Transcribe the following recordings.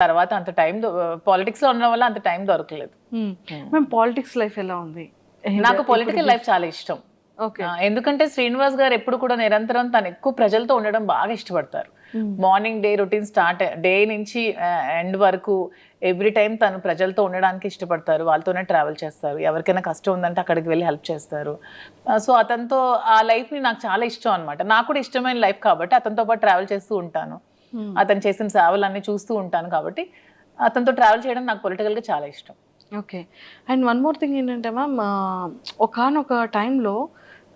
తర్వాత అంత time politics లో ఉండడం వల్ల అంత టైం దొరకలేదు. మేము పాలిటిక్స్ లైఫ్ ఎలా ఉంది? నాకు పొలిటికల్ లైఫ్ చాలా ఇష్టం. ఓకే. ఎందుకంటే శ్రీనివాస్ గారు ఎప్పుడు కూడా నిరంతరం తను ఎక్కువ ప్రజలతో ఉండడం బాగా ఇష్టపడతారు. Morning day routine start day నుంచి ఎండ్ వరకు ఎవ్రీ టైం తను ప్రజలతో ఉండడానికి ఇష్టపడతారు. వాళ్ళతోనే ట్రావెల్ చేస్తారు. ఎవరికైనా కష్టం ఉందంటే అక్కడికి వెళ్ళి హెల్ప్ చేస్తారు. సో అతనితో ఆ లైఫ్ని నాకు చాలా ఇష్టం అనమాట. నాకు కూడా ఇష్టమైన లైఫ్ కాబట్టి అతనితో పాటు ట్రావెల్ చేస్తూ ఉంటాను. అతను చేసిన సేవలన్నీ చూస్తూ ఉంటాను కాబట్టి అతనితో ట్రావెల్ చేయడం నాకు పొలిటికల్గా చాలా ఇష్టం. Okay. And one more thing ఏంటంటే మ్యామ్, ఒకానొక టైంలో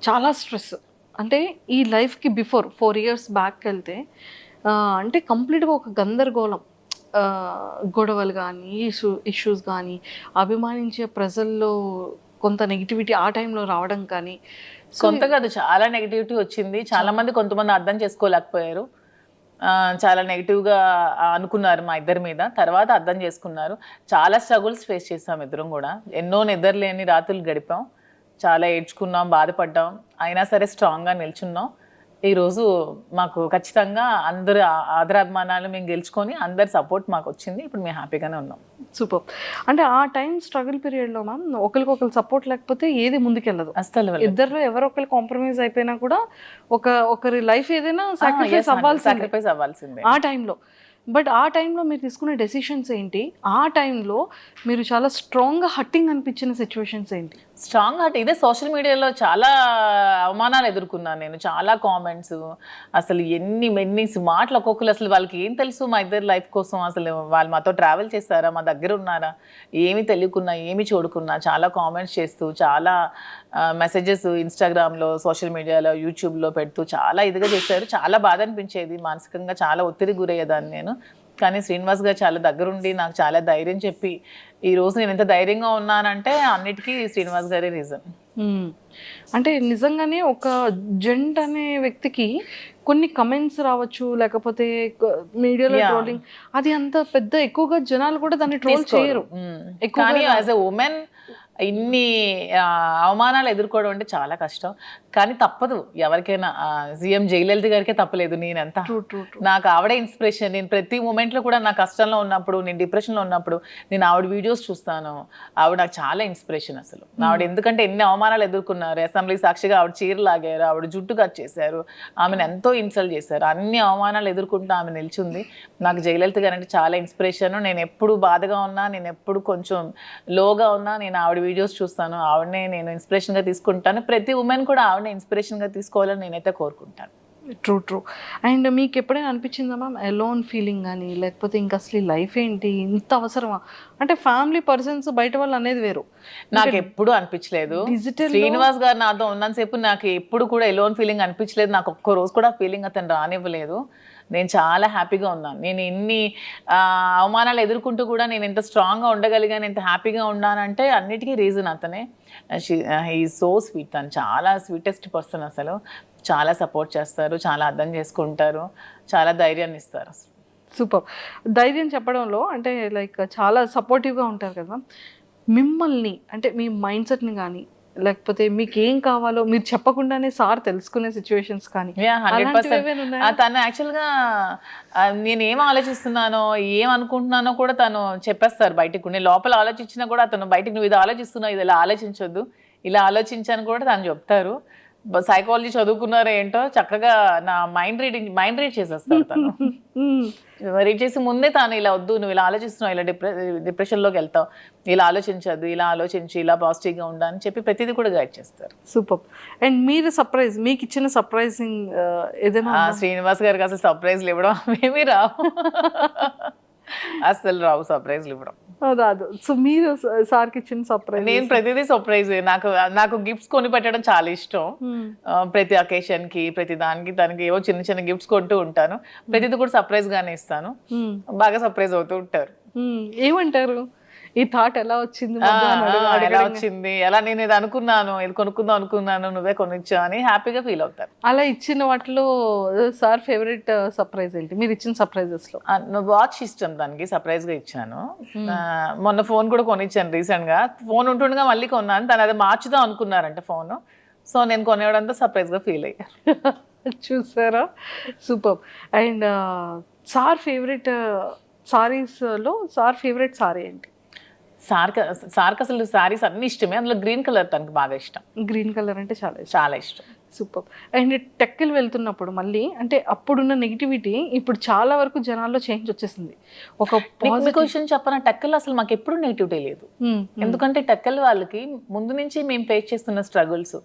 చాలా స్ట్రెస్, అంటే ఈ లైఫ్కి బిఫోర్ 4 years బ్యాక్ వెళ్తే అంటే కంప్లీట్గా ఒక గందరగోళం, గొడవలు కానీ ఇష్యూస్ కానీ, అభిమానించే ప్రజల్లో కొంత నెగిటివిటీ ఆ టైంలో రావడం కానీ. కొంత కాదు, చాలా నెగిటివిటీ వచ్చింది. చాలా మంది కొంతమంది అర్థం చేసుకోలేకపోయారు. చాలా నెగిటివ్గా అనుకున్నారు మా ఇద్దరి మీద. తర్వాత అర్థం చేసుకున్నారు. చాలా స్ట్రగుల్స్ ఫేస్ చేసాం ఇద్దరం కూడా. ఎన్నో నిద్రలేని రాత్రులు గడిపాం. చాలా ఏడ్చుకున్నాం, బాధపడ్డాం. అయినా సరే స్ట్రాంగ్గా నిల్చున్నాం. ఈరోజు మాకు ఖచ్చితంగా అందరు ఆదరాభిమానాలు మేము గెలుచుకొని అందరి సపోర్ట్ మాకు వచ్చింది. ఇప్పుడు మేము హ్యాపీగానే ఉన్నాం. సూపర్. అంటే ఆ టైం స్ట్రగుల్ పీరియడ్లో మ్యామ్ ఒకరికొకరు సపోర్ట్ లేకపోతే ఏది ముందుకెళ్ళదు. అసలు ఇద్దరు ఎవరో ఒకరు కాంప్రమైజ్ అయిపోయినా కూడా ఒకరి లైఫ్ ఏదైనా సాక్రిఫైస్ అవ్వాల్సిందే ఆ టైంలో. బట్ ఆ టైంలో మీరు తీసుకునే డెసిషన్స్ ఏంటి? ఆ టైంలో మీరు చాలా స్ట్రాంగ్గా హట్టింగ్ అనిపించిన సిచ్యువేషన్స్ ఏంటి? స్ట్రాంగ్ హార్ట్ ఇదే. సోషల్ మీడియాలో చాలా అవమానాలు ఎదుర్కొన్నాను నేను. చాలా కామెంట్స్, అసలు ఎన్ని మాటలు ఒక్కొక్కరు. అసలు వాళ్ళకి ఏం తెలుసు మా ఇద్దరు లైఫ్ కోసం? అసలు వాళ్ళు మాతో ట్రావెల్ చేస్తారా, మా దగ్గర ఉన్నారా, ఏమి తెలియకున్నా ఏమి చూడకున్నా చాలా కామెంట్స్ చేస్తూ, చాలా మెసేజెస్ ఇన్స్టాగ్రామ్లో, సోషల్ మీడియాలో, యూట్యూబ్లో పెడుతూ చాలా ఇదిగా చేశారు. చాలా బాధ అనిపించేది. మానసికంగా చాలా ఒత్తిడి గురయ్యేదాన్ని నేను. కానీ శ్రీనివాస్ గారు చాలా దగ్గరుండి నాకు చాలా ధైర్యం చెప్పి ఈరోజు నేను ఎంత ధైర్యంగా ఉన్నానంటే అన్నిటికీ శ్రీనివాస్ గారే రీజన్. అంటే నిజంగానే ఒక జెంట్ అనే వ్యక్తికి కొన్ని కమెంట్స్ రావచ్చు, లేకపోతే మీడియాలో ట్రోలింగ్, అది అంత పెద్ద ఎక్కువగా జనాలు కూడా దాన్ని ట్రోల్ చేయరు. కానీ యాజ్ ఎ ఉమెన్ ఇన్ని అవమానాలు ఎదుర్కోవడం అంటే చాలా కష్టం. కానీ తప్పదు ఎవరికైనా. సీఎం జయలలిత గారికే తప్పలేదు. నేనంతా నాకు ఆవిడే ఇన్స్పిరేషన్. నేను ప్రతి మూమెంట్లో కూడా నా కష్టంలో ఉన్నప్పుడు, నేను డిప్రెషన్లో ఉన్నప్పుడు నేను ఆవిడ వీడియోస్ చూస్తాను. ఆవిడ నాకు చాలా ఇన్స్పిరేషన్ అసలు. ఆవిడ ఎందుకంటే ఎన్ని అవమానాలు ఎదుర్కొన్నారు. అసెంబ్లీ సాక్షిగా ఆవిడ చీర లాగారు, ఆవిడ జుట్టు కట్ చేశారు, ఆమెను ఎంతో ఇన్సల్ట్ చేశారు. అన్ని అవమానాలు ఎదుర్కొంటూ ఆమె నిల్చుంది. నాకు జయలలిత గారు అంటే చాలా ఇన్స్పిరేషన్. నేను ఎప్పుడు బాధగా ఉన్నా, నేను ఎప్పుడు కొంచెం లోగా ఉన్నా నేను ఆవిడ వీడియోస్ చూస్తాను. ఆవిడనే నేను ఇన్స్పిరేషన్గా తీసుకుంటాను. ప్రతి ఉమెన్ కూడా ఆవిడనే ఇన్స్పిరేషన్గా తీసుకోవాలని నేనైతే కోరుకుంటాను. ట్రూ. అండ్ మీకు ఎప్పుడైనా అనిపించిందా మ్యామ్ ఎలోన్ ఫీలింగ్ కానీ, లేకపోతే ఇంకా అసలు ఈ లైఫ్ ఏంటి, ఇంత అవసరమా? అంటే ఫ్యామిలీ పర్సన్స్ బయట వాళ్ళు అనేది వేరు. నాకు ఎప్పుడు అనిపించలేదు. శ్రీనివాస్ గారు నాతో ఉన్నంతసేపు నాకు ఎప్పుడు కూడా ఎలోన్ ఫీలింగ్ అనిపించలేదు. నాకు ఒక్క రోజు కూడా ఫీలింగ్ అతను రానివ్వలేదు. నేను చాలా హ్యాపీగా ఉన్నాను. నేను ఎన్ని అవమానాలు ఎదుర్కొంటూ కూడా నేను ఎంత స్ట్రాంగ్గా ఉండగలిగాను, ఎంత హ్యాపీగా ఉన్నానంటే అన్నిటికీ రీజన్ అతనే. He so sweet. తను చాలా స్వీటెస్ట్ పర్సన్. అసలు చాలా సపోర్ట్ చేస్తారు, చాలా అర్థం చేసుకుంటారు, చాలా ధైర్యాన్ని ఇస్తారు. సూపర్. ధైర్యం చెప్పడంలో అంటే లైక్ చాలా సపోర్టివ్గా ఉంటారు కదా. మిమ్మల్ని అంటే మీ మైండ్ సెట్ని కానీ, లేకపోతే మీకు ఏం కావాలో మీరు చెప్పకుండానే సార్ తెలుసుకునే సిచ్యువేషన్స్ కానీ? 100%. తను యాక్చువల్గా నేను ఏం ఆలోచిస్తున్నానో, ఏం అనుకుంటున్నానో కూడా తను చెప్పేస్తారు బయటకు. నేను లోపల ఆలోచించినా కూడా అతను బయటకు నువ్వు ఇది ఆలోచిస్తున్నావు, ఇది ఇలా ఆలోచించొద్దు, ఇలా ఆలోచించాను కూడా తను చెప్తారు. సైకాలజీ చదువుకున్నారో ఏంటో చక్కగా నా మైండ్ రీడ్ చేసేస్తారు తను. రీడ్ చేసి ముందే తాను ఇలా వద్దు, నువ్వు ఇలా ఆలోచిస్తున్నావు, ఇలా డిప్రెషన్లోకి వెళ్తావు, ఇలా ఆలోచించద్దు, ఇలా ఆలోచించి ఇలా పాజిటివ్గా ఉండా అని చెప్పి ప్రతిదీ కూడా గైడ్ చేస్తారు. సూపర్. అండ్ మీరు సర్ప్రైజ్, మీకు ఇచ్చిన సర్ప్రైజింగ్ ఏదైనా? శ్రీనివాస్ గారికి అసలు సర్ప్రైజ్లు ఇవ్వడం ఏమీ రావు. అసలు రావు సర్ప్రైజ్లు ఇవ్వడం రాదు. సో మీరు సార్కి ఇచ్చిన సర్ప్రైజ్? నేను ప్రతిదీ సర్ప్రైజ్. నాకు గిఫ్ట్స్ కొని పెట్టడం చాలా ఇష్టం. ప్రతి అకేషన్కి, ప్రతి దానికి తనకి ఏవో చిన్న చిన్న గిఫ్ట్స్ కొంటూ ఉంటాను. ప్రతిదీ కూడా సర్ప్రైజ్ గానే ఇస్తాను. బాగా సర్ప్రైజ్ అవుతూ ఉంటారు. ఏమంటారు? ఈ థాట్ ఎలా వచ్చింది, ఎలా వచ్చింది, ఎలా నేను ఇది అనుకున్నాను, ఇది కొనుక్కుందాం అనుకున్నాను, నువ్వే కొనిచ్చా అని హ్యాపీగా ఫీల్ అవుతారు. అలా ఇచ్చిన వాటిలో సార్ ఫేవరెట్ సర్ప్రైజ్ ఏంటి మీరు ఇచ్చిన సర్ప్రైజెస్ లో? వాచ్ ఇష్టం దానికి, సర్ప్రైజ్ గా ఇచ్చాను. మొన్న ఫోన్ కూడా కొనిచ్చాను రీసెంట్ గా. ఫోన్ ఉంటుండగా మళ్ళీ కొన్నాను. తను అది మార్చుదాం అనుకున్నారంట ఫోన్. సో నేను కొనేయడంతో సర్ప్రైజ్ గా ఫీల్ అయ్యాను. చూసారా? సూపర్. అండ్ సార్ ఫేవరెట్ సారీస్లో సార్ ఫేవరెట్ సారీ ఏంటి? సార్కి అసలు సారీస్ అన్ని ఇష్టమే, అందులో గ్రీన్ కలర్ తనకు బాగా ఇష్టం, గ్రీన్ కలర్ అంటే చాలా ఇష్టం. చాలా ఇష్టం. సూపర్. అండ్ టెక్కలు వెళ్తున్నప్పుడు మళ్ళీ అంటే అప్పుడున్న నెగిటివిటీ ఇప్పుడు చాలా వరకు జనాల్లో చేంజ్ వచ్చేసింది. ఒక మీకు విషయం చెప్పన, టెక్కల్ అసలు మాకు ఎప్పుడు నెగిటివిటీ లేదు. ఎందుకంటే టెక్కల్ వాళ్ళకి ముందు నుంచి మేము ఫేస్ చేస్తున్న స్ట్రగుల్స్,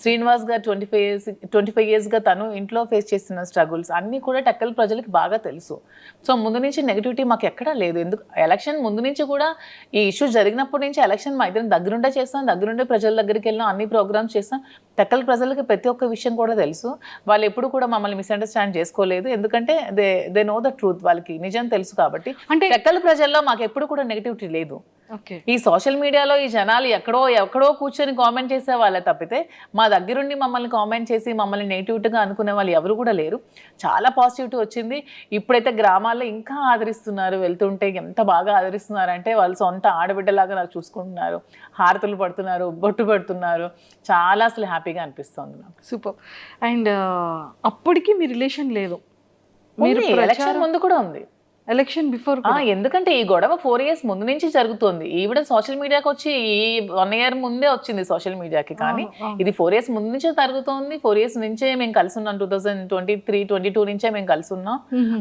శ్రీనివాస్ గారు 25 years గా తను ఇంట్లో ఫేస్ చేస్తున్న స్ట్రగుల్స్ అన్ని కూడా టెక్కల్ ప్రజలకు బాగా తెలుసు. సో ముందు నుంచి నెగిటివిటీ మాకు ఎక్కడా లేదు. ఎందుకు ఎలక్షన్ ముందు నుంచి కూడా ఈ ఇష్యూ జరిగినప్పటి నుంచి ఎలక్షన్ మా ఇద్దరం దగ్గరుండే చేస్తాం, దగ్గరుండే ప్రజల దగ్గరికి వెళ్ళాం, అన్ని ప్రోగ్రామ్స్ చేస్తాం. టెక్కల్ ప్రజలకి ప్రతి ఒక్క విషయం కూడా తెలుసు. వాళ్ళు ఎప్పుడు కూడా మమ్మల్ని మిస్అండర్స్టాండ్ చేసుకోలేదు, ఎందుకంటే దే నో ద ట్రూత్, వాళ్ళకి నిజం తెలుసు కాబట్టి. అంటే టెక్కల్ ప్రజల్లో మాకు ఎప్పుడు కూడా నెగిటివిటీ లేదు. ఈ సోషల్ మీడియాలో ఈ జనాలు ఎక్కడో కూర్చొని కామెంట్ చేసే వాళ్ళే తప్పితే మా దగ్గరుండి మమ్మల్ని కామెంట్ చేసి మమ్మల్ని నెగిటివ్గా అనుకునే వాళ్ళు ఎవరు కూడా లేరు. చాలా పాజిటివిటీ వచ్చింది. ఇప్పుడైతే గ్రామాల్లో ఇంకా ఆదరిస్తున్నారు, వెళ్తుంటే ఎంత బాగా ఆదరిస్తున్నారంటే వాళ్ళు సొంత ఆడబిడ్డలాగా నాకు చూసుకుంటున్నారు, హారతులు పడుతున్నారు, బొట్టు పెడుతున్నారు. చాలా అసలు హ్యాపీగా అనిపిస్తుంది నాకు. సూపర్. అండ్ అప్పటికి మీ రిలేషన్ లేదు, మీరు ఎలక్షన్ ముందు కూడా ఉంది, ఎలక్షన్ బిఫోర్. ఎందుకంటే ఈ గొడవ 4 years ముందు నుంచి జరుగుతుంది. ఈవిడ సోషల్ మీడియాకి వచ్చి ఈ 1 year ముందే వచ్చింది సోషల్ మీడియాకి, కానీ ఇది 4 years ముందు నుంచే జరుగుతుంది. 4 years నుంచే మేము కలిసి ఉన్నాం, 2023-22 నుంచే మేము కలిసి ఉన్నాం.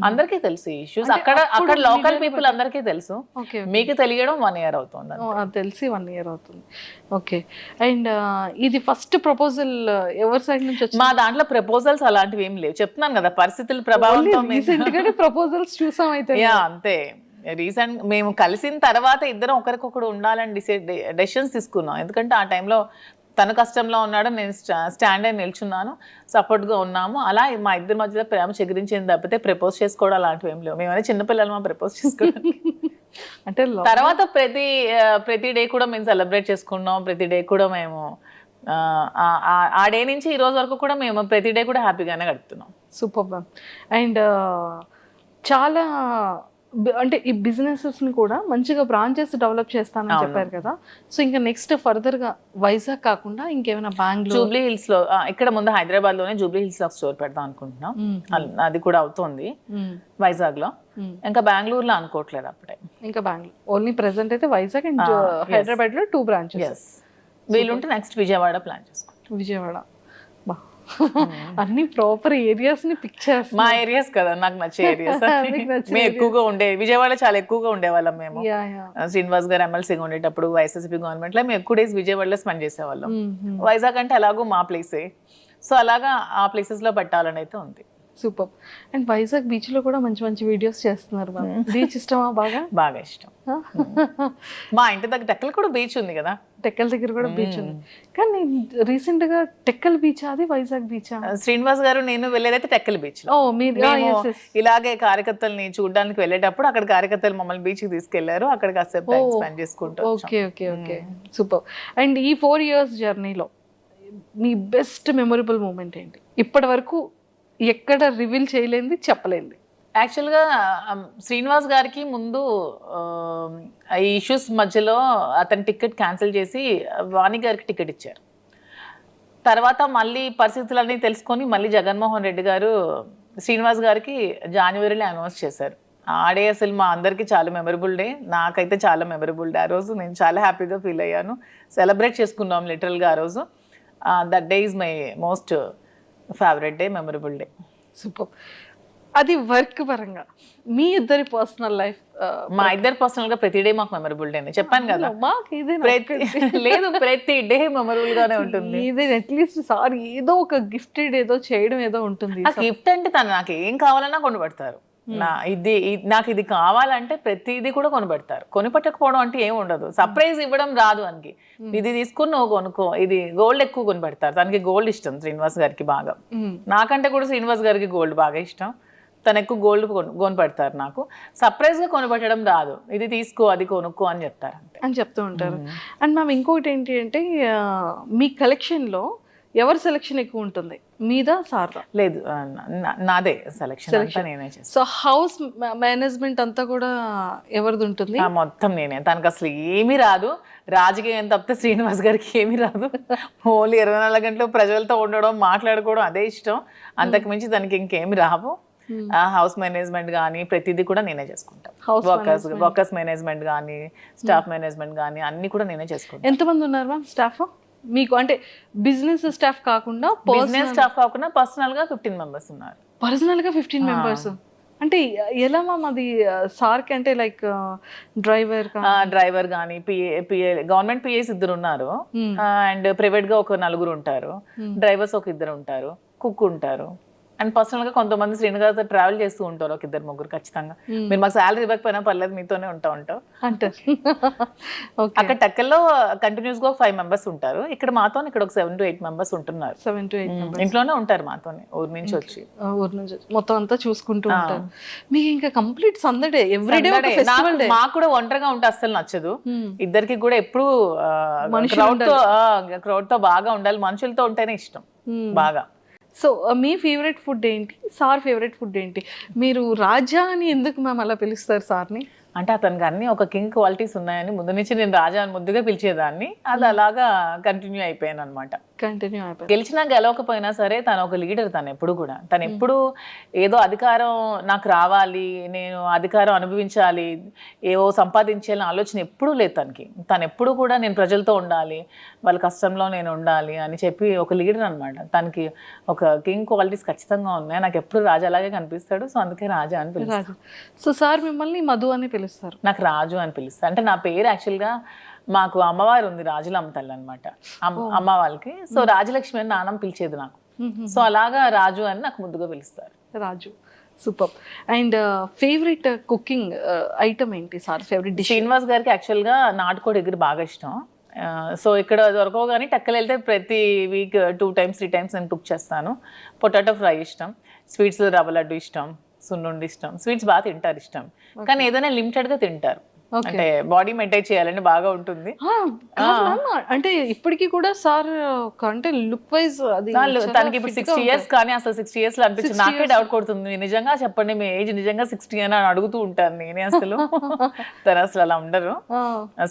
అందరికీ తెలుసు ఈ ఇష్యూస్, అక్కడ లోకల్ పీపుల్ అందరికీ తెలుసు. మీకు తెలియడం 1 year అవుతుంది, తెలిసి 1 year అవుతుంది. ఓకే. అండ్ ఇది ఫస్ట్ ప్రపోజల్ ఎవరి సైడ్ నుంచి వచ్చింది? మా దాంట్లో ప్రపోజల్స్ అలాంటివి ఏం లేవు, చెప్తున్నాను కదా పరిస్థితుల ప్రభావంతో ప్రపోజల్స్ చూసాం అయితే. అంతే. రీసెంట్ మేము కలిసిన తర్వాత ఇద్దరం ఒకరికొకరు ఉండాలని డెసిషన్స్ తీసుకున్నాం. ఎందుకంటే ఆ టైంలో తను కష్టంలో ఉన్నాడు, నేను స్టాండ్ అయి నిల్చున్నాను, సపోర్ట్గా ఉన్నాము. అలా మా ఇద్దరి మధ్యలో ప్రేమ చెగిరించింది తప్పితే ప్రపోజ్ చేసుకోవడం అలాంటివి ఏం లేవు. మేమైనా చిన్నపిల్లలు మా ప్రపోజ్ చేసుకోవడానికి. అంటే తర్వాత ప్రతి డే కూడా మేము సెలబ్రేట్ చేసుకున్నాం. ప్రతి డే కూడా మేము ఆ డే నుంచి ఈ రోజు వరకు కూడా మేము ప్రతి డే కూడా హ్యాపీగానే గడుపుతున్నాం. Super ma'am. అండ్ చాలా అంటే ఈ బిజినెసెస్ని కూడా మంచిగా బ్రాంచెస్ డెవలప్ చేస్తానని చెప్పారు కదా. సో ఇంకా నెక్స్ట్ ఫర్దర్గా వైజాగ్ కాకుండా ఇంకేమైనా బెంగళూరు, జూబ్లీ హిల్స్లో, ఇక్కడ ముందు హైదరాబాద్లోనే జూబ్లీ హిల్స్లో స్టోర్ పెడదాం అనుకుంటున్నాం. అది కూడా అవుతుంది వైజాగ్లో. ఇంకా బెంగళూరులో అనుకోవట్లేదు అప్పుడే. ఇంకా బెంగళూరు ఓన్లీ ప్రెసెంట్ అయితే వైజాగ్ అండ్ హైదరాబాద్లో 2 branches. వీలుంటే నెక్స్ట్ విజయవాడ ప్లాన్ చేసుకుంటాం. విజయవాడ అన్ని ప్రాపర్ ఏరియాస్ ని పిక్ చేస్తాం. మా ఏరియాస్ కదా నాకు నచ్చే ఏరియాస్. మేము ఎక్కువగా విజయవాడ చాలా ఎక్కువగా ఉండేవాళ్ళం మేము. శ్రీనివాస్ గారు ఎమ్మెల్సీగా ఉండేటప్పుడు వైఎస్ఎస్పీ గవర్నమెంట్ లో మేము ఎక్కువ డేస్ విజయవాడలో స్పెండ్ చేసేవాళ్ళం. వైజాగ్ అంటే అలాగూ మా ప్లేసే, సో అలాగా ఆ ప్లేసెస్ లో పెట్టాలని అయితే ఉంది. సూపర్. అండ్ వైజాగ్ బీచ్ లో కూడా మంచి మంచి వీడియోస్ చేస్తున్నారు. బీచ్ ఇష్టమా? బాగా ఇష్టం. మా ఇంటి దగ్గర టెక్కల్ కూడా బీచ్ ఉంది కదా, టెక్కల్ దగ్గర కూడా బీచ్ ఉంది. కానీ రీసెంట్ గా టెక్కల్ బీచ్, అది వైజాగ్ బీచ్. శ్రీనివాస్ గారు నేను వెళ్ళేదైతే టెక్కల్ బీచ్ లో. ఇలాగే కార్యకర్తల్ని చూడడానికి వెళ్ళేటప్పుడు అక్కడ కార్యకర్తలు మమ్మల్ని బీచ్ కి తీసుకెళ్లారు, అక్కడ కాసేపు టైం స్పెండ్ చేసుకుంటాం. Okay okay okay, super. And ఈ 4 years జర్నీలో మీ బెస్ట్ మెమొరబుల్ మూమెంట్ ఏంటి? ఇప్పటి వరకు ఎక్కడ రివీల్ చేయలేంది, చెప్పలేంది? యాక్చువల్గా శ్రీనివాస్ గారికి ముందు ఈ ఇష్యూస్ మధ్యలో అతని టికెట్ క్యాన్సిల్ చేసి వాణి గారికి టికెట్ ఇచ్చారు. తర్వాత మళ్ళీ పరిస్థితులన్నీ తెలుసుకొని మళ్ళీ జగన్మోహన్ రెడ్డి గారు శ్రీనివాస్ గారికి జనవరిలో అనౌన్స్ చేశారు. ఆ డే అసలు మా అందరికీ చాలా మెమరబుల్ డే, నాకైతే చాలా మెమరబుల్ డే. ఆ రోజు నేను చాలా హ్యాపీగా ఫీల్ అయ్యాను, సెలబ్రేట్ చేసుకున్నాం లిటరల్గా ఆ రోజు. That day is my most favourite day, memorable day. Super. అది వర్క్ పరంగా మీ ఇద్దరి పర్సనల్ లైఫ్? మా ఇద్దరు పర్సనల్ గా ప్రతి డే మాకు మెమరబుల్ డే, చెప్పాను కదా. లేదు, ప్రతి డే మెమరబుల్ గానే ఉంటుంది. ఇది అట్లీస్ట్ సారీ ఏదో ఒక గిఫ్టెడ్ ఏదో చేయడం ఏదో ఉంటుంది. గిఫ్ట్ అంటే తను నాకు ఏం కావాలన్నా కొనిపెడతారు. నాకు ఇది కావాలంటే ప్రతిదీ కూడా కొనిపెడతారు. కొనిపెట్టకపోవడం అంటే ఏమి ఉండదు. సర్ప్రైజ్ ఇవ్వడం రాదు అనికి. ఇది తీసుకుని నువ్వు కొనుక్కో, ఇది గోల్డ్ ఎక్కువ కొనిపెడతారు. తనకి గోల్డ్ ఇష్టం శ్రీనివాస్ గారికి బాగా, నాకంటే కూడా శ్రీనివాస్ గారికి గోల్డ్ బాగా ఇష్టం. తను ఎక్కువ గోల్డ్ కొనిపెడతారు. నాకు సర్ప్రైజ్ గా కొనిపెట్టడం రాదు. ఇది తీసుకో, అది కొనుక్కో అని చెప్తారు అని చెప్తూ ఉంటారు. అండ్ మ్యామ్ ఇంకొకటి ఏంటి అంటే మీ కలెక్షన్ లో ఎవరి సెలెక్షన్ ఎక్కువ ఉంటుంది, మీదా సార్దా? లేదు, నాదే సెలెక్షన్, నేనే చేస్తాను. సో హౌస్ మేనేజ్మెంట్ అంతా కూడా ఎవరిది ఉంటుంది? మొత్తం నేనే. తనకు అసలు ఏమీ రాదు, రాజకీయం తప్పితే శ్రీనివాస్ గారికి ఏమీ రాదు. ఓన్లీ 24 గంటలు ప్రజలతో ఉండడం, మాట్లాడుకోవడం అదే ఇష్టం. అంతకు మించి తనకి ఇంకేమి రావు. హౌస్ మేనేజ్మెంట్ కానీ ప్రతిదీ కూడా నేనే చేసుకుంటాను. House వర్కర్స్ మేనేజ్మెంట్ కానీ స్టాఫ్ మేనేజ్మెంట్ కానీ అన్ని కూడా నేనే చేసుకుంటాను. ఎంతమంది ఉన్నారు మ్యామ్ స్టాఫ్ మీకు? అంటే బిజినెస్ స్టాఫ్ కాకుండా బిజినెస్ స్టాఫ్ కాకుండా పర్సనల్ గా 15 మెంబర్స్ ఉన్నారు. పర్సనల్ గా 15 మెంబర్స్. అంటే ఎలా మ్యామ్ అది సార్కి అంటే లైక్ డ్రైవర్ డ్రైవర్ కానీ పిఏ గవర్నమెంట్ పిఏస్ 2 ఉన్నారు, అండ్ ప్రైవేట్ గా ఒక 4 ఉంటారు, డ్రైవర్స్ ఒక 2 ఉంటారు, కుక్ ఉంటారు, అండ్ పర్సనల్ గా కొంతమంది శ్రీనగర్తో ట్రావెల్ చేస్తూ ఉంటారు ఒక 2-3 ఖచ్చితంగా. మీరు మాకు శాలరీ ఇవ్వకపోయినా పర్లేదు మీతోనే ఉంటాం అంటారు. అక్కడ టెక్కల్లో కంటిన్యూస్ గా 5 మెంబర్స్ ఉంటారు, ఇక్కడ మాతో ఇక్కడ ఒక 7 to 8 మెంబర్స్ ఉంటున్నారు. 7 to 8 మెంబర్స్ ఇంట్లోనే ఉంటారు మాతోనే, ఊరు నుంచి వచ్చి. ఊరు నుంచి మొత్తం అంతా చూసుకుంటూ ఉంటారు. మీకు ఇంకా కంప్లీట్ సందడే ఎవ్రీడే ఒక ఫెస్టివల్ డే. మాకు కూడా ఒంటరిగా ఉంటే అస్సలు నచ్చదు. ఇద్దరికి కూడా ఎప్పుడు క్రౌడ్ తో బాగా ఉండాలి, మనుషులతో ఉంటేనే ఇష్టం బాగా. సో మీ ఫేవరెట్ ఫుడ్ ఏంటి, సార్ ఫేవరెట్ ఫుడ్ ఏంటి? మీరు రాజా అని ఎందుకు మ్యామ్ అలా పిలుస్తారు సార్ని? అంటే అతనికి అన్ని ఒక కింగ్ క్వాలిటీస్ ఉన్నాయని ముందు నుంచి నేను రాజా అని ముద్దుగా పిలిచేదాన్ని, అది అలాగా కంటిన్యూ అయిపోయాను అనమాట. కంటిన్యూ అయిపోయింది. గెలిచినా గెలవకపోయినా సరే తను ఒక లీడర్. తను ఎప్పుడు కూడా ఏదో అధికారం నాకు రావాలి, నేను అధికారం అనుభవించాలి, ఏవో సంపాదించాలని ఆలోచన ఎప్పుడూ లేదు తనకి. తను ఎప్పుడు కూడా నేను ప్రజలతో ఉండాలి, వాళ్ళ కష్టంలో నేను ఉండాలి అని చెప్పి ఒక లీడర్ అనమాట. తనకి ఒక కింగ్ క్వాలిటీస్ ఖచ్చితంగా ఉన్నాయి. నాకు ఎప్పుడు రాజా అలాగే కనిపిస్తాడు, సో అందుకే రాజా అని పిలుస్తాను. సో సార్ మిమ్మల్ని మధు అని పిలుస్తారు? నాకు రాజు అని పిలుస్తారు. అంటే నా పేరు యాక్చువల్గా మాకు అమ్మవారు ఉంది, రాజులమ్మ తల్లి అనమాట అమ్మ వాళ్ళకి. సో రాజలక్ష్మి అని నాన్నమ్మ పిలిచేది నాకు, సో అలాగా రాజు అని నాకు ముద్దుగా పిలుస్తారు. Raju, super. And favourite cooking item ఏంటి సార్? Favourite dish? శ్రీనివాస్ గారికి యాక్చువల్గా నాటుకోడి ఎగురు బాగా ఇష్టం. సో ఇక్కడ దొరకవు కానీ టెక్కలు వెళ్తే ప్రతి వీక్ 2 times 3 times నేను కుక్ చేస్తాను. పొటాటో ఫ్రై ఇష్టం, స్వీట్స్లో రవ్వ లడ్డు ఇష్టం, సున్నుండి ఇష్టం. స్వీట్స్ బాగా తింటారు ఇష్టం, కానీ ఏదైనా లిమిటెడ్గా తింటారు. అంటే బాడీ మెయింటైన్ చేయాలని బాగా ఉంటుంది. అంటే ఇప్పటికీ కూడా సార్ అంటే లుక్ వైజ్ అది తనకి ఇప్పుడు 60 years, కానీ అసలు 60 years లో అనిపించింది. నాకే డౌట్ కొడుతుంది, నిజంగా చెప్పండి మీ ఏజ్ నిజంగా 60 అని అడుగుతూ ఉంటాను నేనే. అసలు తను అసలు అలా ఉండరు,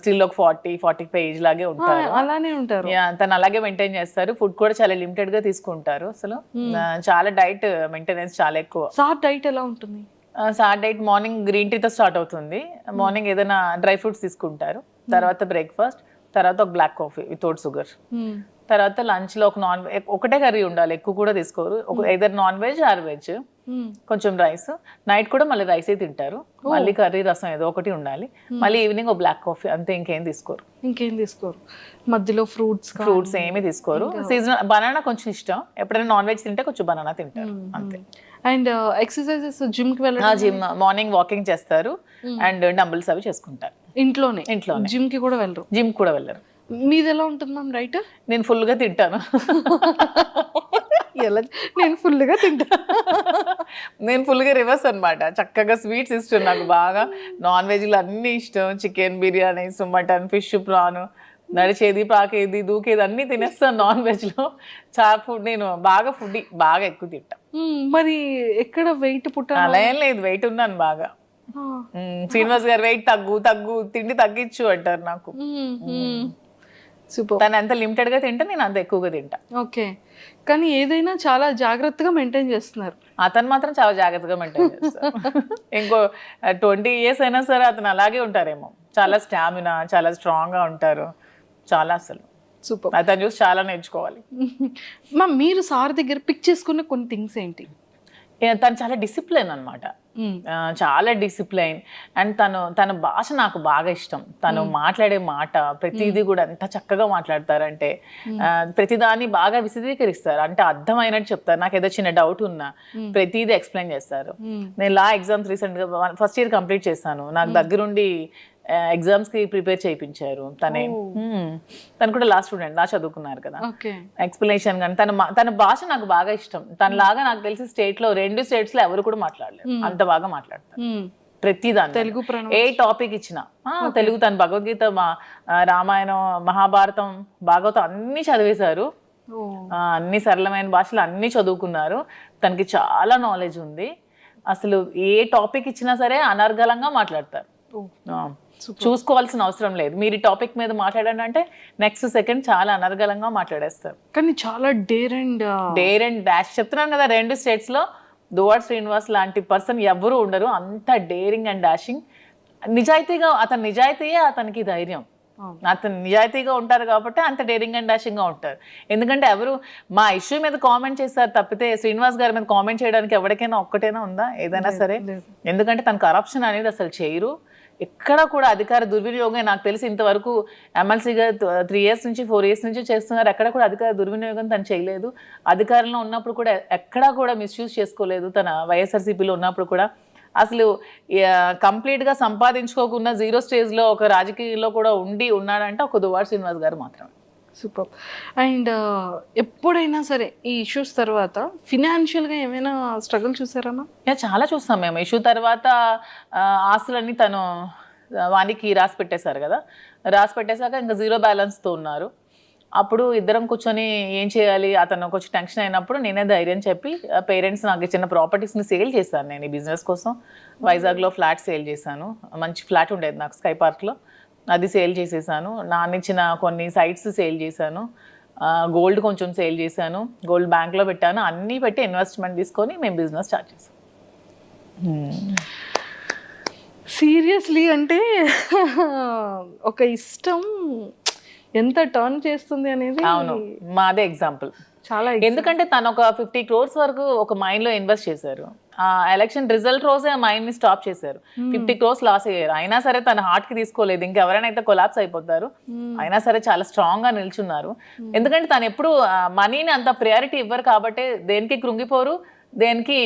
స్టిల్ ఒక 40-45 ఏజ్ లాగే ఉంటారు. అలానే ఉంటారు. తను అలాగే మెయింటైన్ చేస్తారు. ఫుడ్ కూడా చాలా లిమిటెడ్ గా తీసుకుంటారు. అసలు చాలా డైట్ మెయింటెనెన్స్ చాలా ఎక్కువ. సార్ డైట్ ఎలా ఉంటుంది? సార్ డైట్ మార్నింగ్ గ్రీన్ టీతో స్టార్ట్ అవుతుంది. మార్నింగ్ ఏదైనా డ్రై ఫ్రూట్స్ తీసుకుంటారు, తర్వాత బ్రేక్ఫాస్ట్, తర్వాత ఒక బ్లాక్ కాఫీ వితౌట్ షుగర్, తర్వాత లంచ్ లో ఒకటే కర్రీ ఉండాలి, ఎక్కువ కూడా తీసుకోరు. ఏదైనా నాన్ వెజ్ ఆర్ వెజ్, కొంచెం రైస్. నైట్ కూడా మళ్ళీ రైసే తింటారు, మళ్ళీ కర్రీ రసం ఏదో ఒకటి ఉండాలి, మళ్ళీ ఈవినింగ్ ఒక బ్లాక్ కాఫీ, అంతే. ఇంకేం తీసుకోరు. మధ్యలో ఫ్రూట్స్ ఏమీ తీసుకోరు. సీజనల్ బనానా కొంచెం ఇష్టం, ఎప్పుడైనా నాన్ వెజ్ తింటే కొంచెం బనానా తింటారు, అంతే. అండ్ ఎక్సర్సైజెస్ జిమ్ కి వెళ్ళడం? జిమ్ మార్నింగ్ వాకింగ్ చేస్తారు అండ్ డంబుల్స్ అవి చేసుకుంటారు ఇంట్లోనే. జిమ్ కి కూడా వెళ్ళరు? జిమ్ కూడా వెళ్ళరు. మీది ఎలా ఉంటుంది మ్యామ్ రైట్? నేను ఫుల్గా తింటాను. నేను ఫుల్గా తింటాను. నేను ఫుల్గా రివర్స్ అనమాట. చక్కగా స్వీట్స్ ఇష్టం నాకు బాగా, నాన్ వెజ్లు అన్నీ ఇష్టం. Chicken biryani, mutton, fish, prawn, నడిచేది, పాకేది, దూకేది అన్నీ తినేస్తాను నాన్ వెజ్లో. చాలా ఫుడ్, నేను బాగా ఫుడ్ బాగా ఎక్కువ తింటా. మరి ఎక్కడ వెయిట్ అలా ఏం లేదు, వెయిట్ ఉన్నాను బాగా. శ్రీనివాస్ గారు వెయిట్ తగ్గు తిండి తగ్గించు అంటారు నాకు. సూపర్. తను ఎంత లిమిటెడ్ గా తింటా, నేను అంత ఎక్కువగా తింటా. ఓకే, కానీ ఏదైనా చాలా జాగ్రత్తగా మెయింటైన్ చేస్తున్నారు. అతను మాత్రం చాలా జాగ్రత్తగా మెయింటైన్ చేస్తారు. ఇంకో 20 years అయినా సరే అతను అలాగే ఉంటారేమో. చాలా స్టామినా, చాలా స్ట్రాంగ్ గా ఉంటారు, చాలా అసలు సూపర్. అతను చూసి చాలా నేర్చుకోవాలి. మ్యామ్ మీరు సార్ దగ్గర పిక్ చేసుకున్న కొన్ని థింగ్స్ ఏంటి? తను చాలా డిసిప్లైన్ అనమాట, చాలా డిసిప్లైన్. అండ్ తన భాష నాకు బాగా ఇష్టం. తను మాట్లాడే మాట ప్రతిదీ కూడా ఎంత చక్కగా మాట్లాడతారంటే, ప్రతిదాన్ని బాగా విశదీకరిస్తారు, అంటే అర్థమైనట్టు చెప్తారు. నాకు ఏదో చిన్న డౌట్ ఉన్నా ప్రతిదీ ఎక్స్ప్లెయిన్ చేస్తారు. నేను లా ఎగ్జామ్స్ రీసెంట్గా ఫస్ట్ ఇయర్ కంప్లీట్ చేశాను. నాకు దగ్గరుండి ఎగ్జామ్స్ కి ప్రిపేర్ చేయించారు. తను కూడా లా స్టూడెంట్, లా చదువుకున్నారు కదా. ఎక్స్ప్లెనేషన్ కానీ తన భాష నాకు బాగా ఇష్టం. తనలాగా నాకు తెలిసి స్టేట్ లో 2 states లో ఎవరు కూడా మాట్లాడలేరు, అంత బాగా మాట్లాడతారు ప్రతిదాన్ని. తెలుగు ఏ టాపిక్ ఇచ్చినా తెలుగు. తను భగవద్గీత, రామాయణం, మహాభారతం, భాగవతం అన్ని చదివేశారు. అన్ని సరళమైన భాషలు అన్ని చదువుకున్నారు. తనకి చాలా నాలెడ్జ్ ఉంది. అసలు ఏ టాపిక్ ఇచ్చినా సరే అనర్గళంగా మాట్లాడతారు. చూసుకోవాల్సిన అవసరం లేదు. మీరు ఈ టాపిక్ మీద మాట్లాడండి అంటే నెక్స్ట్ సెకండ్ చాలా అనర్గళంగా మాట్లాడేస్తారు. కానీ చాలా డేర్ అండ్ డాష్ చెప్తున్నాను కదా. 2 states లో దువ్వాడ శ్రీనివాస్ లాంటి పర్సన్ ఎవ్వరూ ఉండరు, అంత డేరింగ్ అండ్ డాషింగ్. నిజాయితీగా అతని నిజాయితీయే అతనికి ధైర్యం. అతను నిజాయితీగా ఉంటారు కాబట్టి అంత డేరింగ్ అండ్ డాషింగ్గా ఉంటారు. ఎందుకంటే ఎవరు మా ఇష్యూ మీద కామెంట్ చేస్తారు తప్పితే శ్రీనివాస్ గారి మీద కామెంట్ చేయడానికి ఎవరికైనా ఒక్కటైనా ఉందా ఏదైనా సరే? ఎందుకంటే తను కరప్షన్ అనేది అసలు చేయరు. ఎక్కడ కూడా అధికార దుర్వినియోగం నాకు తెలిసి ఇంతవరకు ఎమ్మెల్సీగా 3 years నుంచి 4 years నుంచి చేస్తున్నారు. ఎక్కడ కూడా అధికార దుర్వినియోగం తను చేయలేదు. అధికారంలో ఉన్నప్పుడు కూడా ఎక్కడా కూడా మిస్యూజ్ చేసుకోలేదు. తన వైఎస్ఆర్సీపీలో ఉన్నప్పుడు కూడా అసలు కంప్లీట్గా సంపాదించుకోకుండా 0 స్టేజ్లో ఒక రాజకీయాల్లో కూడా ఉన్నాడంటే ఒక దువ్వాడ శ్రీనివాస్ గారు మాత్రమే. సూపర్. అండ్ ఎప్పుడైనా సరే ఈ ఇష్యూస్ తర్వాత ఫినాన్షియల్గా ఏమైనా స్ట్రగుల్ చూసారమ్మా? చాలా చూస్తాం మేము. ఇష్యూ తర్వాత ఆస్తులన్నీ తను వానికి రాసి పెట్టేశారు కదా, రాసి పెట్టేశాక ఇంకా 0 బ్యాలెన్స్తో ఉన్నారు. అప్పుడు ఇద్దరం కూర్చొని ఏం చేయాలి, అతను కొంచెం టెన్షన్ అయినప్పుడు నేనే ధైర్యం చెప్పి పేరెంట్స్ నాకు ఇచ్చిన ప్రాపర్టీస్ని సేల్ చేశాను. నేను ఈ బిజినెస్ కోసం వైజాగ్లో ఫ్లాట్ సేల్ చేశాను. మంచి ఫ్లాట్ ఉండేది నాకు స్కై పార్క్లో, అది సేల్ చేసేసాను. నాన్నిచ్చిన కొన్ని సైట్స్ సేల్ చేశాను. గోల్డ్ కొంచెం సేల్ చేశాను, గోల్డ్ బ్యాంక్లో పెట్టాను. అన్నీ పెట్టి ఇన్వెస్ట్మెంట్ తీసుకొని మేము బిజినెస్ స్టార్ట్ చేసాం. సీరియస్లీ అంటే ఒక ఇష్టం ఎంత టర్న్ చేస్తుంది అనేది అవును, మాదే ఎగ్జాంపుల్. చాలా ఎందుకంటే తను ఒక 50 crores వరకు ఒక మైండ్లో ఇన్వెస్ట్ చేశారు. ఆ ఎలక్షన్ రిజల్ట్ రోజే ఆ మైండ్ని స్టాప్ చేశారు. 50 crores లాస్ అయ్యారు. అయినా సరే తన హార్ట్కి తీసుకోలేదు. ఇంకెవరైనా అయితే కొలాప్స్ అయిపోతారు. అయినా సరే చాలా స్ట్రాంగ్గా నిల్చున్నారు. ఎందుకంటే తను ఎప్పుడు మనీని అంత ప్రయారిటీ ఇవ్వరు కాబట్టి దేనికి కృంగిపోరు, దేనికి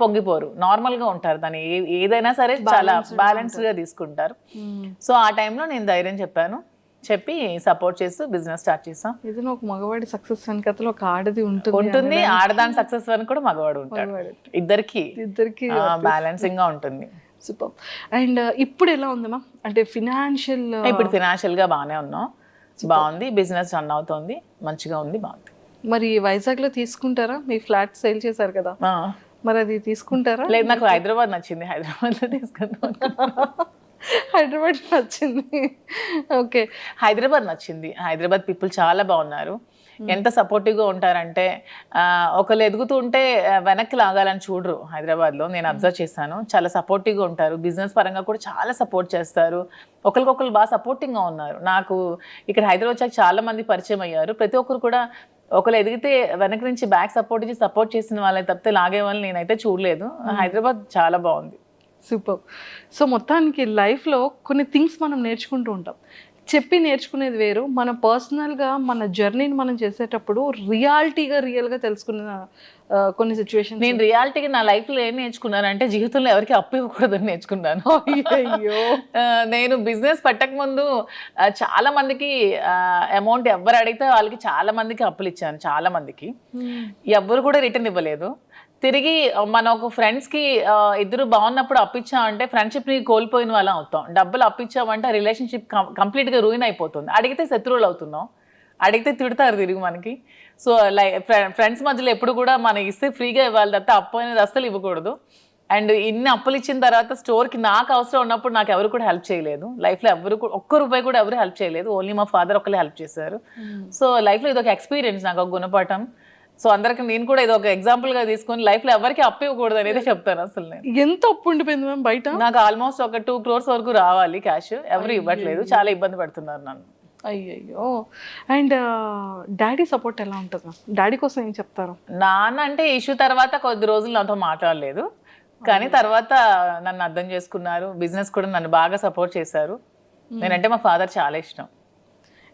పొంగిపోరు, నార్మల్గా ఉంటారు. తను ఏదైనా సరే చాలా బ్యాలెన్స్డ్గా తీసుకుంటారు. సో ఆ టైంలో నేను ధైర్యం చెప్పి సపోర్ట్ చేస్తూ బిజినెస్ స్టార్ట్ చేసాం. ఏదైనా ఒక మగవాడి సక్సెస్ వెనకతలో ఒక ఆడది ఉంటుంది. ఆడదాని సక్సెస్ వెనక కూడా మగవాడు ఉంటాడు. ఇద్దరికి బ్యాలెన్సింగ్ గా ఉంటుంది. సూపర్. అండ్ ఇప్పుడు ఎలా ఉంది మ్యామ్, అంటే ఇప్పుడు ఫినాన్షియల్ గా బాగానే ఉన్నాం, బాగుంది. బిజినెస్ రన్ అవుతుంది, మంచిగా ఉంది, బాగుంది. మరి వైజాగ్ లో తీసుకుంటారా? మీ ఫ్లాట్ సేల్ చేశారు కదా, మరి అది తీసుకుంటారా? లేదు, నాకు హైదరాబాద్ నచ్చింది, హైదరాబాద్ లో తీసుకుందాం. హైదరాబాద్ నచ్చింది. ఓకే, హైదరాబాద్ నచ్చింది. హైదరాబాద్ పీపుల్ చాలా బాగున్నారు. ఎంత సపోర్టివ్గా ఉంటారంటే ఒకళ్ళు ఎదుగుతూ ఉంటే వెనక్కి లాగాలని చూడరు. హైదరాబాద్లో నేను అబ్జర్వ్ చేశాను, చాలా సపోర్టివ్గా ఉంటారు. బిజినెస్ పరంగా కూడా చాలా సపోర్ట్ చేస్తారు. ఒకరికొకరు బాగా సపోర్టింగ్గా ఉన్నారు. నాకు ఇక్కడ హైదరాబాద్ వచ్చాక చాలా మంది పరిచయం అయ్యారు. ప్రతి ఒక్కరు కూడా ఒకరు ఎదిగితే వెనక నుంచి బ్యాక్ సపోర్ట్ చేసిన వాళ్ళని తప్పితే లాగే వాళ్ళని నేనైతే చూడలేదు. హైదరాబాద్ చాలా బాగుంది. సూపర్. సో మొత్తానికి లైఫ్లో కొన్ని థింగ్స్ మనం నేర్చుకుంటూ ఉంటాం. చెప్పి నేర్చుకునేది వేరు, మన పర్సనల్గా మన జర్నీని మనం చేసేటప్పుడు రియల్గా తెలుసుకున్న కొన్ని సిచ్యువేషన్. నేను రియాలిటీగా నా లైఫ్లో ఏం నేర్చుకున్నానంటే జీవితంలో ఎవరికి అప్పు ఇవ్వకూడదని నేర్చుకున్నాను. అయ్యో, నేను బిజినెస్ పెట్టకముందు చాలా మందికి అమౌంట్ ఎవరు అడిగితే వాళ్ళకి చాలా మందికి అప్పులు ఇచ్చాను. చాలా మందికి ఎవ్వరు కూడా రిటర్న్ ఇవ్వలేదు. తిరిగి మన ఒక ఫ్రెండ్స్కి ఇద్దరు బాగున్నప్పుడు అప్పిచ్చామంటే ఫ్రెండ్షిప్ని కోల్పోయిన వాళ్ళం అవుతాం. డబ్బులు అప్పిచ్చామంటే రిలేషన్షిప్ కంప్లీట్గా రూయిన్ అయిపోతుంది. అడిగితే శత్రువులు అవుతున్నాం, అడిగితే తిడతారు తిరిగి మనకి. సో ఫ్రెండ్స్ మధ్యలో ఎప్పుడు కూడా మనం ఇస్తే ఫ్రీగా ఇవ్వాలి తప్ప అప్పు అనేది అస్సలు ఇవ్వకూడదు. అండ్ ఇన్ని అప్పులు ఇచ్చిన తర్వాత స్టోర్కి నాకు అవసరం ఉన్నప్పుడు నాకు ఎవరు కూడా హెల్ప్ చేయలేదు. లైఫ్లో ఎవరు ఒక్క రూపాయి కూడా ఎవరు హెల్ప్ చేయలేదు. ఓన్లీ మా ఫాదర్ ఒకళ్ళే హెల్ప్ చేశారు. సో లైఫ్లో ఇది ఒక ఎక్స్పీరియన్స్, నాకు ఒక గుణపాఠం. సో అందరికి నేను కూడా ఇది ఒక ఎగ్జాంపుల్ గా తీసుకొని లైఫ్ లో ఎవరికి అప్పు ఇవ్వకూడదు అనేది చెప్తాను. అసలు నేను ఎంత అప్పు ఉండిపోయింది మ్యామ్ బయట? నాకు ఆల్మోస్ట్ ఒక 2 crores వరకు రావాలి క్యాష్, ఎవరు ఇవ్వట్లేదు, చాలా ఇబ్బంది పడుతున్నారు నన్ను. అయ్యయ్యో. అండ్ డాడీ సపోర్ట్ ఎలా ఉంటుంది మ్యామ్? డాడీ కోసం ఏం చెప్తారు? నాన్న అంటే ఇష్యూ తర్వాత కొద్ది రోజులు నాతో మాట్లాడలేదు, కానీ తర్వాత నన్ను అర్థం చేసుకున్నారు. బిజినెస్ కూడా నన్ను బాగా సపోర్ట్ చేశారు. నేనంటే మా ఫాదర్ చాలా ఇష్టం.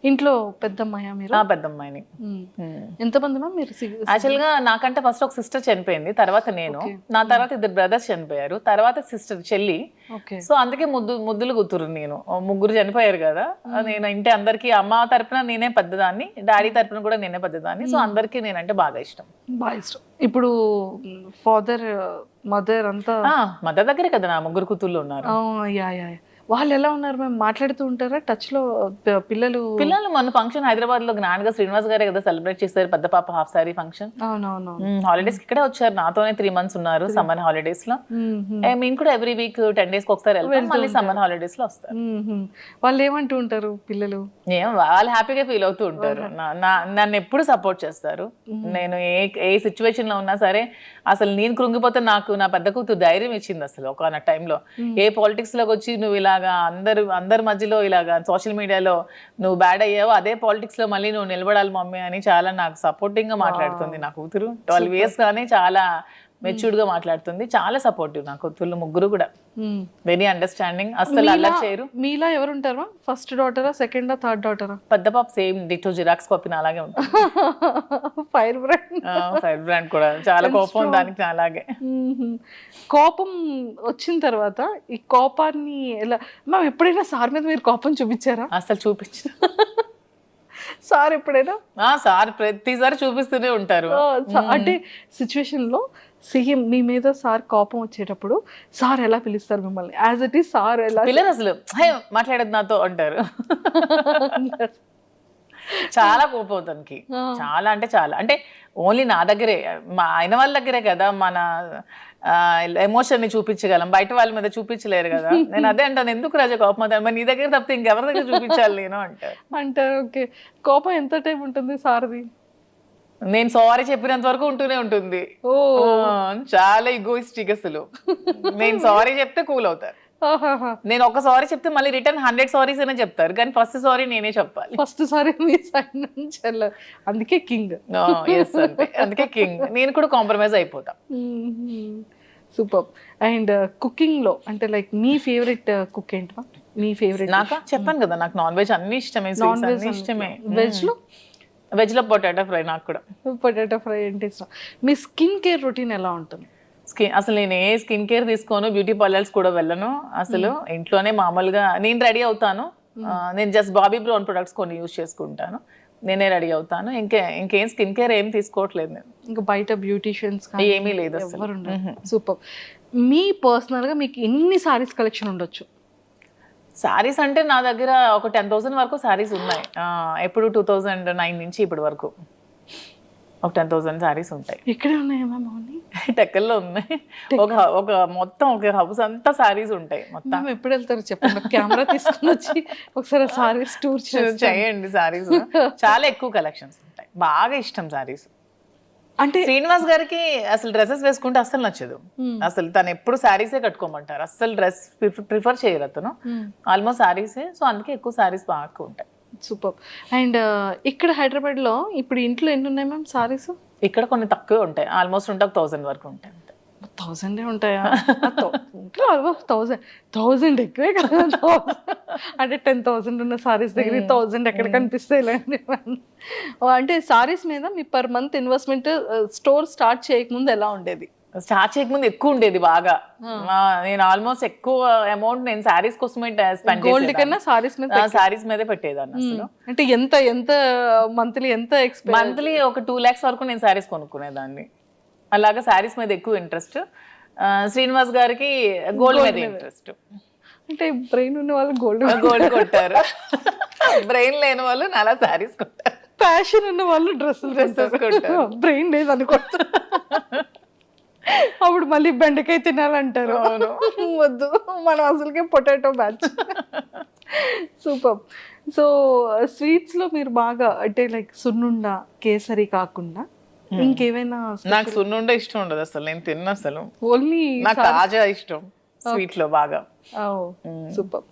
ఇంట్లో పెద్దమ్మాయా మీరు? పెద్దమ్మాయిని. ఎంతమంది మ్యామ్ మీరు? యాక్చువల్గా నాకంటే ఫస్ట్ ఒక సిస్టర్ చనిపోయింది, తర్వాత నేను, నా తర్వాత 2 brothers చనిపోయారు, తర్వాత సిస్టర్ చెల్లి. సో అందుకే ముద్దులు గుర్తురు. నేను 3 చనిపోయారు కదా, నేను ఇంటి అందరికి అమ్మ తరపున నేనే పెద్దదాన్ని, డాడీ తరపున కూడా నేనే పెద్దదాన్ని. సో అందరికి నేనంటే బాగా ఇష్టం. ఇప్పుడు ఫాదర్ మదర్ అంతా మదర్ దగ్గరే కదా నా 3 కూతుళ్ళు ఉన్నారు. వాళ్ళు ఎలా ఉన్నారు మ్యామ్? మాట్లాడుతూ ఉంటారా టచ్లో పిల్లలు? పిల్లలు మొన్న ఫంక్షన్ హైదరాబాద్ లో గ్రాండ్ గా శ్రీనివాస్ గారే కదా సెలబ్రేట్ చేశారు, పెద్ద పాప హాఫ్ సారీ ఫంక్షన్. అవునవును. హాలిడేస్ ఇక్కడే వచ్చారు, నాతోనే 3 months ఉన్నారు సమ్మర్ హాలిడేస్ లో. మేము కూడా ఎవ్రీ వీక్ 10 days కి ఒకసారి వెళ్తాం, మళ్ళీ సమ్మర్ హాలిడేస్ లో వస్తారు. వాళ్ళు ఏమంటూ ఉంటారు పిల్లలు? ఏం వాళ్ళు హ్యాపీగా ఫీల్ అవుతూ ఉంటారు. నన్ను ఎప్పుడు సపోర్ట్ చేస్తారు. నేను ఏ సిచ్యువేషన్ లో ఉన్నా సరే, అసలు నేను కృంగిపోతే నాకు నా పెద్ద కూతురు ధైర్యం ఇచ్చింది. అసలు ఒక టైంలో ఏ పాలిటిక్స్ లోకి వచ్చి నువ్వు ఇలాగా అందరి మధ్యలో ఇలాగా సోషల్ మీడియాలో నువ్వు బ్యాడ్ అయ్యావో, అదే పాలిటిక్స్ లో మళ్ళీ నువ్వు నిలబడాలి మమ్మీ అని చాలా నాకు సపోర్టింగ్ గా మాట్లాడుతుంది నా కూతురు. 12 years గానే చాలా మెచ్యూర్డ్ గా మాట్లాడుతుంది, చాలా సపోర్టివ్. నా కూతుర్లు ముగ్గురు కూడా వెరీ అండర్స్టాండింగ్, అసలు అలా చేయరు. మీలా ఎవరు ఉంటారా? ఫస్ట్ డాటరా, సెకండ్ థర్డ్ డాటరా? పెద్ద పాప సేమ్ డిటో జిరాక్స్ కాపీ అలాగే ఉంటుంది. ఫైర్ బ్రాండ్ కూడా చాలా కోపం దానికి అలాగే. కోపం వచ్చిన తర్వాత ఈ కోపాన్ని ఎలా మ్యామ్, ఎప్పుడైనా సార్ మీద మీరు కోపం చూపించారా? అసలు చూపించు. సార్ ఎప్పుడైనా? సార్ ప్రతిసారి చూపిస్తూనే ఉంటారు. అంటే సిచ్యువేషన్ లో సీఎం మీ మీద సార్ కోపం వచ్చేటప్పుడు సార్ ఎలా పిలుస్తారు మిమ్మల్ని? యాజ్ ఇట్ ఈస్ సార్ ఎలా పిల్లలు అసలు మాట్లాడేది నాతో అంటారు. చాలా కోపం తనకి, చాలా అంటే చాలా. అంటే ఓన్లీ నా దగ్గరే, మా ఆయన వాళ్ళ దగ్గరే కదా మన ఎమోషన్ ని చూపించగలం, బయట వాళ్ళ మీద చూపించలేరు కదా. నేను అదే అంటాను, ఎందుకు రాజా కోపం అవుతాను, మరి నీ దగ్గర తప్పితే ఇంకెవరి దగ్గర చూపించాలి నేను అంటే. ఓకే, కోపం ఎంత టైం ఉంటుంది సార్ది? నేను సారీ చెప్పినంత వరకు ఉంటూనే ఉంటుంది. చాలా ఈగోయిస్టిక్ అసలు. నేను సారీ చెప్తే కూల్ అవుతారు. నేను ఒక సారీ చెప్తే మళ్ళీ రిటర్న్ 100 సారీస్ అనే చెప్తారు, కానీ ఫస్ట్ సారీ నేనే చెప్పాలి. ఫస్ట్ సారీ మీ సైడ్ నుంచి వెళ్ళాలి, అందుకే కింగ్. అందుకే కింగ్. నేను కూడా కాంప్రమైజ్ అయిపోతా. సూపర్. అండ్ కుకింగ్ లో అంటే లైక్ మీ ఫేవరెట్ కుక్ ఏంటా? మీ ఫేవరెట్? నాకా చెప్పాను కదా, నాకు నాన్ వెజ్ అన్ని ఇష్టమే, అన్ని ఇష్టమే. వెజ్ లో పొటాటో ఫ్రై. నాకు కూడా పొటాటో ఫ్రై అంటే ఇష్టం. మీ స్కిన్ కేర్ రొటీన్ ఎలా ఉంటుంది? అసలు నేను ఏ స్కిన్ కేర్ తీసుకోను, బ్యూటీ పార్లర్స్ కూడా వెళ్ళను అసలు. ఇంట్లోనే మామూలుగా నేను రెడీ అవుతాను. నేను జస్ట్ బాబీ బ్రౌన్ ప్రొడక్ట్స్ కొన్ని యూజ్ చేసుకుంటాను, నేనే రెడీ అవుతాను. ఇంకేం స్కిన్ కేర్ ఏం తీసుకోవట్లేదు నేను. ఇంకా బయట బ్యూటీషియన్స్ ఏమీ లేదు అసలు. సూపర్. మీ పర్సనల్ గా మీకు ఎన్ని సారీస్ కలెక్షన్ ఉండొచ్చు? సారీస్ అంటే నా దగ్గర ఒక 10,000 వరకు సారీస్ ఉన్నాయి. ఎప్పుడు 2009 నుంచి ఇప్పటి వరకు ఒక 10,000 సారీస్ ఉంటాయి. ఎక్కడ ఉన్నాయి మ్యామ్? టెక్కల్లో ఉన్నాయి. ఒక మొత్తం ఒక హౌస్ అంతా సారీస్ ఉంటాయి మొత్తం. ఎప్పుడు వెళ్తారు చెప్పండి, కెమెరా తీసుకుని వచ్చి ఒకసారి సారీస్ టూర్ చేయండి. సారీస్ చాలా ఎక్కువ కలెక్షన్స్ ఉంటాయి, బాగా ఇష్టం సారీస్. అంటే శ్రీనివాస్ గారికి అసలు డ్రెస్సెస్ వేసుకుంటే అస్సలు నచ్చదు. అసలు తను ఎప్పుడు శారీసే కట్టుకోమంటారు, అస్సలు డ్రెస్ ప్రిఫర్ చేయరు అతను. ఆల్మోస్ట్ శారీసే, సో అందుకే ఎక్కువ శారీస్ బాగా ఉంటాయి. సూపర్. అండ్ ఇక్కడ హైదరాబాద్ లో ఇప్పుడు ఇంట్లో ఎన్ని ఉన్నాయి మ్యామ్ సారీస్? ఇక్కడ కొన్ని తక్కువ ఉంటాయి, ఆల్మోస్ట్ ఉంటే 1,000 వరకు ఉంటాయి. 1000 ఉంటాయా? 1000 ఎక్కువే కదా. అంటే 10,000 ఉన్న సారీస్ దగ్గర 1000 ఎక్కడ కనిపిస్తాయి? అంటే సారీస్ మీద మీ per month investment store start చేయకముందు ఎలా ఉండేది? స్టార్ట్ చేయకముందు ఎక్కువ ఉండేది బాగా. నేను ఆల్మోస్ట్ ఎక్కువ అమౌంట్ నేను సారీస్ కోసమే స్పెండ్ గోల్డ్ కన్నా సారీస్ మీదే పెట్టేదాన్ని అసలు. అంటే ఎంత మంత్లీ మంత్లీ ఒక 2 lakhs వరకు నేను సారీస్ కొనుక్కునేదాన్ని. అలాగా సారీస్ మీద ఎక్కువ ఇంట్రెస్ట్. శ్రీనివాస్ గారికి గోల్డ్ మీద ఇంట్రెస్ట్. అంటే బ్రెయిన్ ఉన్న వాళ్ళు గోల్డ్ కొట్టారు, బ్రెయిన్ లేని వాళ్ళు అలా సారీస్ కొట్టారు. ప్యాషన్ ఉన్న వాళ్ళు డ్రెస్సెస్ కొట్టారు, బ్రెయిన్ లేదు అనుకుంటారు. అప్పుడు మళ్ళీ బెండకాయ తినాలంటారు. వద్దు, మనం అసలుకే potato batch. Super. So sweets లో మీరు బాగా అంటే లైక్ సున్నుండ, కేసరి కాకుండా ఇంకేమైనా? నాకు సున్నుండ ఇష్టం ఉండదు అసలు, నేను తిన్న అసలు. ఓన్లీ నాకు కాజా ఇష్టం స్వీట్ లో బాగా. సూపర్.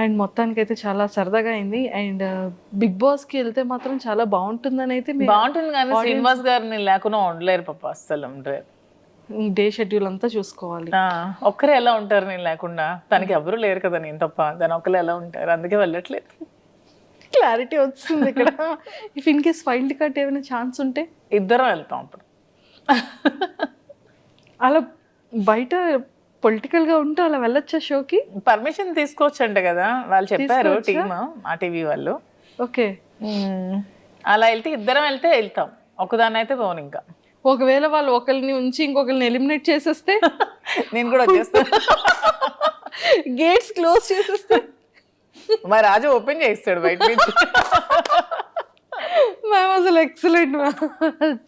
అండ్ మొత్తానికి అయితే చాలా సరదాగా అయింది. అండ్ బిగ్ బాస్ కి వెళ్తే మాత్రం చాలా బాగుంటుందని అయితే. బాగుంటుంది కానీ శ్రీనివాస్ గారిని లేకుండా ఉండలేరు పాప, అస్సలు ఉండలేరు. డే షెడ్యూల్ అంతా చూసుకోవాలి. ఒక్కరే ఎలా ఉంటారు నేను లేకుండా? తనకి ఎవరు లేరు కదా నేను తప్ప, తను ఒక్కరే ఎలా ఉంటారు, అందుకే వెళ్ళట్లేదు. క్లారిటీ వస్తుంది ఇక్కడ. If in case wild card ఏమైనా ఛాన్స్ ఉంటే ఇద్దరం వెళ్తాం అప్పుడు. అలా బయట పొలిటికల్ గా ఉంటే అలా వెళ్ళొచ్చా షోకి? పర్మిషన్ తీసుకోవచ్చంట కదా వాళ్ళు చెప్పారు, టీమ్ ఆ టీవీ వాళ్ళు. ఓకే, అలా వెళ్తే ఇద్దరం వెళ్తాం, ఒకదాన్ని అయితే పోను. ఇంకా ఒకవేళ వాళ్ళు ఒకరిని ఉంచి ఇంకొకరిని ఎలిమినేట్ చేసేస్తే నేను కూడా వచ్చేస్తాను. గేట్స్ క్లోజ్ చేసేస్తే మా రాజు ఓపెన్ చేస్తాడు బయట నుంచి. మ్యామ్ అసలు ఎక్సలెంట్ మ్యామ్,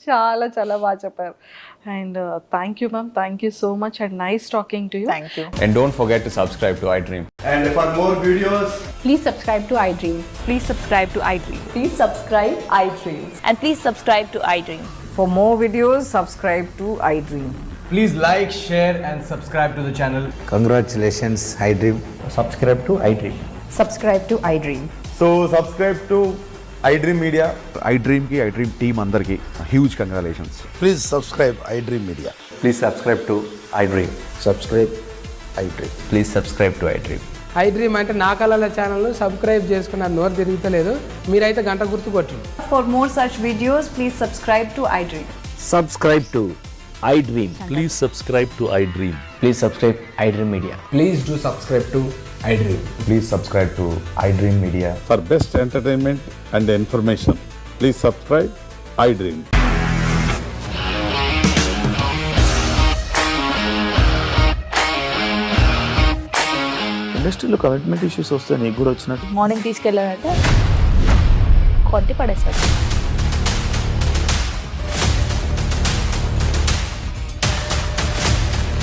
చాలా చాలా బాగా చెప్పారు. And thank you ma'am, thank you so much and nice talking to you. Thank you. And don't forget to subscribe to iDream. And for more videos, Please subscribe to iDream. Please subscribe to iDream. Please subscribe iDream. And please subscribe to iDream. For more videos, subscribe to iDream. please like, share, and subscribe to the channel. Congratulations, iDream. Subscribe to iDream. Subscribe to iDream. So subscribe to iDream Media. iDream team andarki huge congratulations. Please subscribe iDream Media. Please subscribe to iDream. Subscribe iDream. Please subscribe to iDream. iDream అంటే నా కళల channel subscribe చేసుకున్న నోరు తిరుగుతలేదు, మీరైతే గంట గుర్తు కొట్టండి. For more such videos, please subscribe to iDream. Subscribe to iDream. Please subscribe to iDream. Please subscribe iDream Media. Please do subscribe to iDream. Please subscribe to iDream Media. For best entertainment and information, please subscribe iDream. ఇండస్ట్రీలో commitment issues వస్తే నీకు కూడా వచ్చినట్టు morning తీసుకెళ్ళారంటే కొట్టి పడేశారు.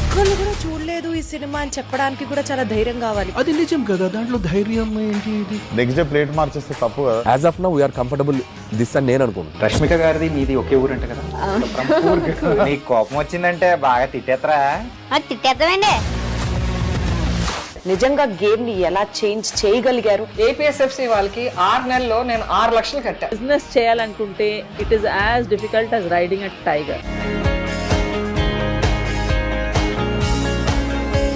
ఒక్కళ్ళు కూడా చూడలేదు ఈ సినిమా అని చెప్పడానికి కూడా చాలా ధైర్యం కావాలి. అది నిజం కదా, దాంట్లో ధైర్యం ఏంటి ఇది? నెక్స్ట్ డే ప్లేట్ మార్చేస్తే తప్పు కదా. As of now, we are comfortable this అని నేను అనుకుంటున్నాను. రష్మిక గారిది మీది ఒకే ఊరంట కదా. నీకు కోపం వచ్చిందంటే బాగా తిట్టేత్తరా? తిట్టేద్దామండి. నిజంగా గేమ్ ని ఎలా చేంజ్ చేయగలిగారు? ఏపీఎస్ఎఫ్సి వాళ్ళకి 6 నెలల్లో నేను 6 లక్షలు కట్టా. బిజినెస్ చేయాలనుకుంటే it is as difficult as riding a tiger.